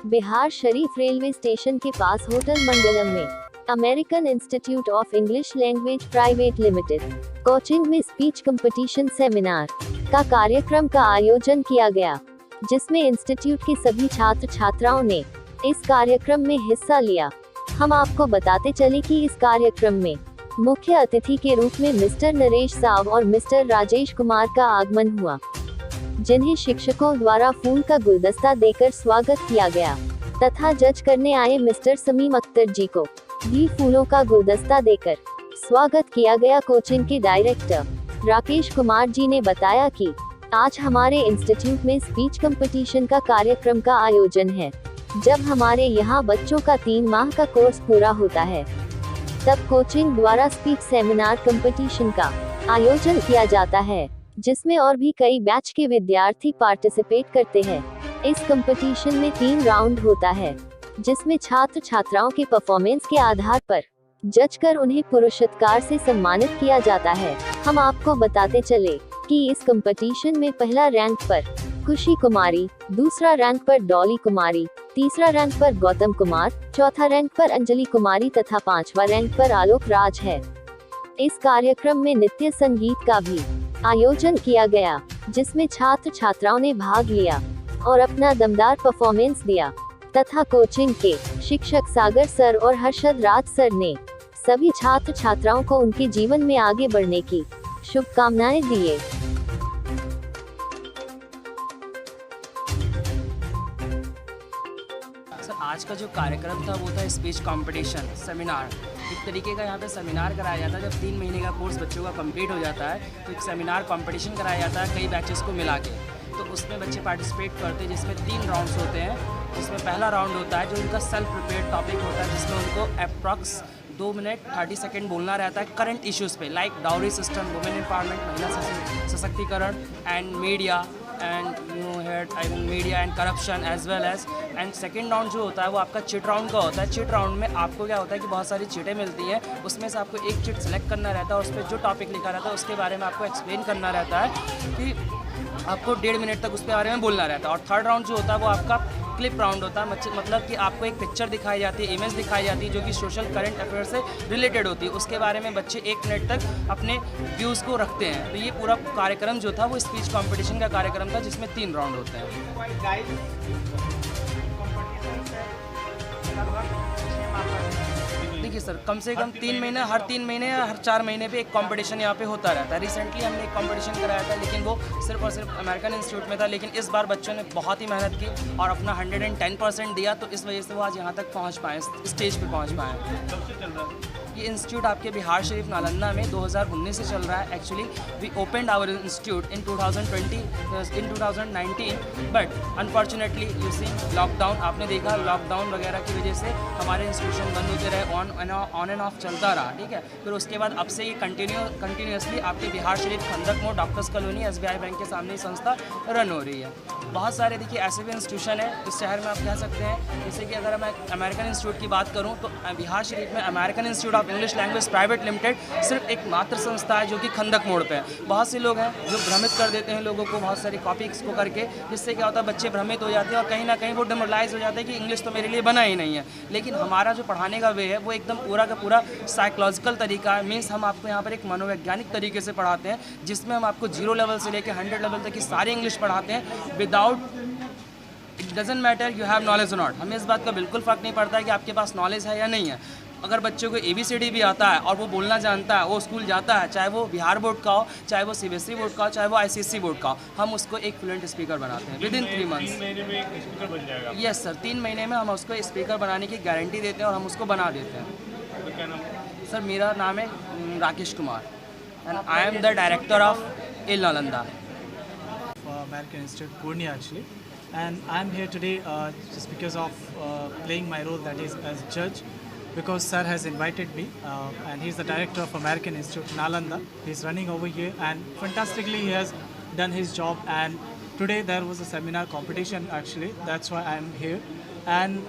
Bihar Sharif railway station के पास hotel मंगलम में American institute of English language private limited coaching में speech competition seminar का कार्यक्रम का आयोजन किया गया, जिसमें इंस्टीट्यूट के सभी छात्र छात्राओं ने इस कार्यक्रम में हिस्सा लिया। हम आपको बताते चले कि इस कार्यक्रम में मुख्य अतिथि के रूप में मिस्टर नरेश साव और मिस्टर राजेश कुमार का आगमन हुआ, जिन्हें शिक्षकों द्वारा फूल का गुलदस्ता देकर स्वागत किया गया तथा जज करने आए मिस्टर समीम अख्तर जी को भी फूलों का गुलदस्ता देकर स्वागत किया गया। कोचिंग के डायरेक्टर राकेश कुमार जी ने बताया कि आज हमारे इंस्टीट्यूट में स्पीच कंपटीशन का कार्यक्रम का आयोजन है। जब हमारे यहाँ बच्चों का 3 माह का कोर्स पूरा होता है, तब कोचिंग द्वारा स्पीच सेमिनार कंपटीशन का आयोजन किया जाता है, जिसमें और भी कई बैच के विद्यार्थी पार्टिसिपेट करते हैं। इस कंपटीशन में 3 राउंड होता है, जिसमें छात्र छात्राओं के परफॉर्मेंस के आधार पर जज कर उन्हें पुरस्कार से सम्मानित किया जाता है। हम आपको बताते चले कि इस कंपटीशन में पहला रैंक पर खुशी कुमारी, दूसरा रैंक पर डॉली कुमारी, तीसरा रैंक पर गौतम कुमार, चौथा रैंक पर अंजलि कुमारी तथा 5वां रैंक पर आलोक राज है। इस कार्यक्रम में नृत्य संगीत का भी आयोजन किया गया, जिसमें छात्र छात्राओं ने भाग लिया और अपना दमदार परफॉर्मेंस दिया तथा कोचिंग के शिक्षक सागर सर और हर्षद राज सर ने सभी छात्र छात्राओं को उनके जीवन में आगे बढ़ने की शुभकामनाएं दिए। सर, आज का जो कार्यक्रम था वो था स्पीच कंपटीशन सेमिनार। एक तरीके का यहाँ पे सेमिनार कराया जाता है। जब 3 महीने का कोर्स बच्चों का कंप्लीट हो जाता है तो एक सेमिनार कंपटीशन कराया जाता है कई बैचेस को मिला के। तो उसमें बच्चे पार्टिसिपेट करते हैं, जिसमें 3 राउंड्स होते हैं। जिसमें पहला राउंड होता है जो उनका सेल्फ प्रिपेयर्ड टॉपिक होता है, जिसमें उनको अप्रॉक्स 2 मिनट 30 सेकेंड बोलना रहता है करंट इश्यूज़ पे, like dowry system, women empowerment, महिला सशक्तिकरण and media media and corruption as well as. And second round जो होता है वो आपका चिट राउंड का होता है। चिट राउंड में आपको क्या होता है कि बहुत सारी चिटें मिलती हैं, उसमें से आपको एक चिट सेलेक्ट करना रहता है और उस पर जो टॉपिक लिखा रहता है उसके बारे में आपको एक्सप्लेन करना रहता है कि आपको 1.5 मिनट तक उसके बारे में बोलना रहता है। और थर्ड राउंड जो होता है वो आपका क्लिप राउंड होता है, मतलब कि आपको एक पिक्चर दिखाई जाती है, इमेज दिखाई जाती है जो कि सोशल करंट अफेयर से रिलेटेड होती है। उसके बारे में बच्चे 1 मिनट तक अपने व्यूज़ को रखते हैं। तो ये पूरा कार्यक्रम जो था वो स्पीच कंपटीशन का कार्यक्रम था, जिसमें 3 राउंड होते हैं। देखिए सर, कम से कम 3 महीने, हर 3 महीने या हर 4 महीने पे एक कंपटीशन यहाँ पे होता रहता है। रिसेंटली हमने एक कंपटीशन कराया था, लेकिन वो सिर्फ और सिर्फ अमेरिकन इंस्टीट्यूट में था। लेकिन इस बार बच्चों ने बहुत ही मेहनत की और अपना 110% दिया, तो इस वजह से वो आज यहाँ तक पहुँच पाए, स्टेज पे पहुँच पाए। ये इंस्टीट्यूट आपके बिहार शरीफ नालंदा में 2019 से चल रहा है। Actually we opened our institute in 2019, but unfortunately you see lockdown, आपने देखा लॉकडाउन वगैरह की वजह से हमारे इंस्टीट्यूशन बंद होते रहे, ऑन एंड ऑफ चलता रहा, ठीक है। फिर उसके बाद अब से ये कंटिन्यूसली आपके बिहार शरीफ खंदक मोड़ डॉक्टर्स कॉलोनी SBI बैंक के सामने ये संस्था रन हो रही है। बहुत सारे देखिए ऐसे भी इंस्टीट्यूशन है इस शहर में, आप कह सकते हैं। जैसे कि अगर मैं अमेरिकन इंस्टीट्यूट की बात करूँ तो बिहार शरीफ में American institute of English language private limited सिर्फ एक मात्र संस्था है जो कि खंदक मोड़ पे है। बहुत से लोग हैं जो भ्रमित कर देते हैं लोगों को बहुत सारी कॉपीज को करके, जिससे क्या होता है बच्चे भ्रमित हो जाते हैं और कहीं ना कहीं वो डिमोरलाइज हो जाते हैं कि इंग्लिश तो मेरे लिए बना ही नहीं है। लेकिन हमारा जो पढ़ाने का वे है वो एकदम पूरा का पूरा साइकोलॉजिकल तरीका है। मीन्स हम आपको यहाँ पर एक मनोवैज्ञानिक तरीके से पढ़ाते हैं, जिसमें हम आपको 0 लेवल से लेकर 100 लेवल तक की सारी इंग्लिश पढ़ाते हैं without, it doesn't matter you have knowledge और नॉट। हमें इस बात का बिल्कुल फ़र्क नहीं पड़ता है कि आपके पास नॉलेज है या नहीं है। अगर बच्चों को ABCD भी आता है और वो बोलना जानता है, वो स्कूल जाता है, चाहे वो बिहार बोर्ड का हो, चाहे वो CBSE बोर्ड का हो, चाहे वो ICSE बोर्ड का हो, हम उसको एक फ्लुएंट स्पीकर बनाते हैं विदिन 3 मंथ्स। 3 महीने में एक स्पीकर बन जाएगा? यस सर, 3 महीने में हम उसको स्पीकर बनाने की गारंटी देते हैं और हम उसको बना देते हैं। तो क्या नाम है? सर मेरा नाम है Rakesh Kumar and I am the director of IL Nalanda. American Institute Purnia actually, and I'm here today just because of playing my role, that is as judge, because sir has invited me and he's the director of American Institute Nalanda. He's running over here and fantastically he has done his job, and today there was a seminar competition actually, that's why I'm here. And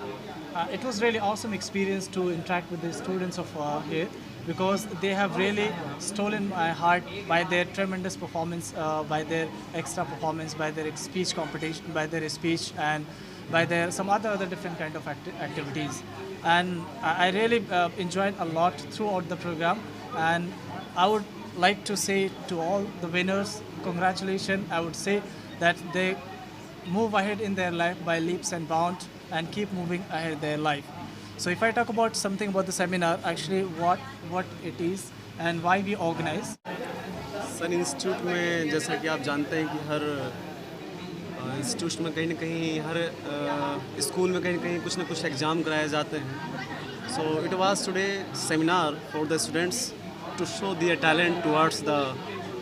it was really awesome experience to interact with the students of here, because they have really stolen my heart by their tremendous performance, by their extra performance, by their speech competition, by their speech, and by their some other different kind of activities. And I really enjoyed a lot throughout the program. And I would like to say to all the winners, congratulations. I would say that they move ahead in their life by leaps and bounds and keep moving ahead their life. So if I talk about something about the seminar, actually what it is and why we organize. Sun institute में जैसा कि आप जानते हैं कि हर institute में कहीं ना कहीं हर स्कूल में कहीं ना कहीं कुछ ना कुछ एग्ज़ाम कराए जाते हैं. So it was today seminar for the students to show their talent towards the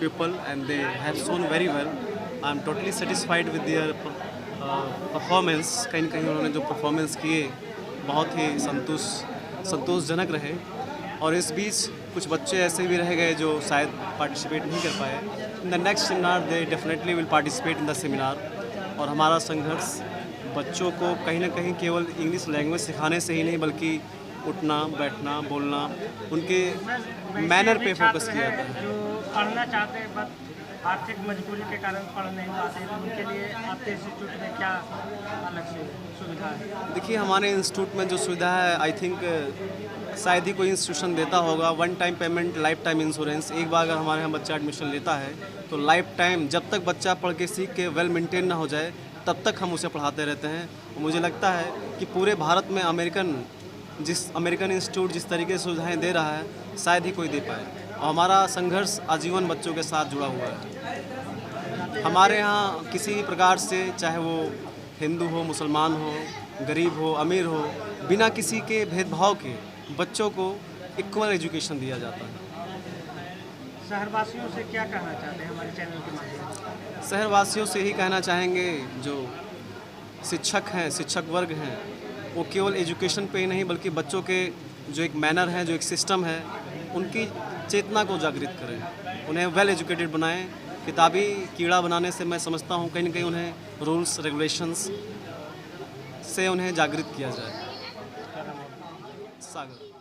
people and they have shown very well. I am totally satisfied with their performance. कहीं ना कहीं उन्होंने जो परफॉर्मेंस किए बहुत ही संतोषजनक रहे. और इस बीच कुछ बच्चे ऐसे भी रह गए जो शायद पार्टिसिपेट नहीं कर पाए. In the next seminar they definitely will participate in the seminar. और हमारा संघर्ष बच्चों को कहीं ना कहीं केवल इंग्लिश लैंग्वेज सिखाने से ही नहीं बल्कि उठना बैठना बोलना उनके मैनर पे फोकस किया जाता है. जो पढ़ना चाहते हैं बट आर्थिक मजबूरी के कारण पढ़ नहीं पाते हैं, तो उनके लिए आपके इंस्टीट्यूट में क्या अलग से सुविधा है? देखिए हमारे इंस्टीट्यूट में जो सुविधा है आई थिंक शायद ही कोई इंस्टीट्यूशन देता होगा. One time payment, life time insurance. एक बार अगर हमारे यहाँ बच्चा एडमिशन लेता है तो लाइफ टाइम जब तक बच्चा पढ़ के सीख के वेल मेंटेन ना हो जाए तब तक हम उसे पढ़ाते रहते हैं. और मुझे लगता है कि पूरे भारत में अमेरिकन इंस्टीट्यूट जिस तरीके से सुविधाएँ दे रहा है शायद ही कोई दे पाए. और हमारा संघर्ष आजीवन बच्चों के साथ जुड़ा हुआ है. हमारे यहाँ किसी भी प्रकार से चाहे वो हिंदू हो, मुसलमान हो, गरीब हो, अमीर हो, बिना किसी के भेदभाव के बच्चों को इक्वल एजुकेशन दिया जाता है. शहरवासियों से क्या कहना चाहते हैं हमारे चैनल के माध्यम से? शहरवासियों से ही कहना चाहेंगे जो शिक्षक हैं, शिक्षक वर्ग हैं, वो केवल एजुकेशन पे ही नहीं बल्कि बच्चों के जो एक मैनर है, जो एक सिस्टम है, उनकी चेतना को जागृत करें, उन्हें वेल एजुकेटेड बनाएं. किताबी कीड़ा बनाने से मैं समझता हूँ कहीं ना कहीं उन्हें रूल्स रेगुलेशंस से उन्हें जागृत किया जाए. सागर.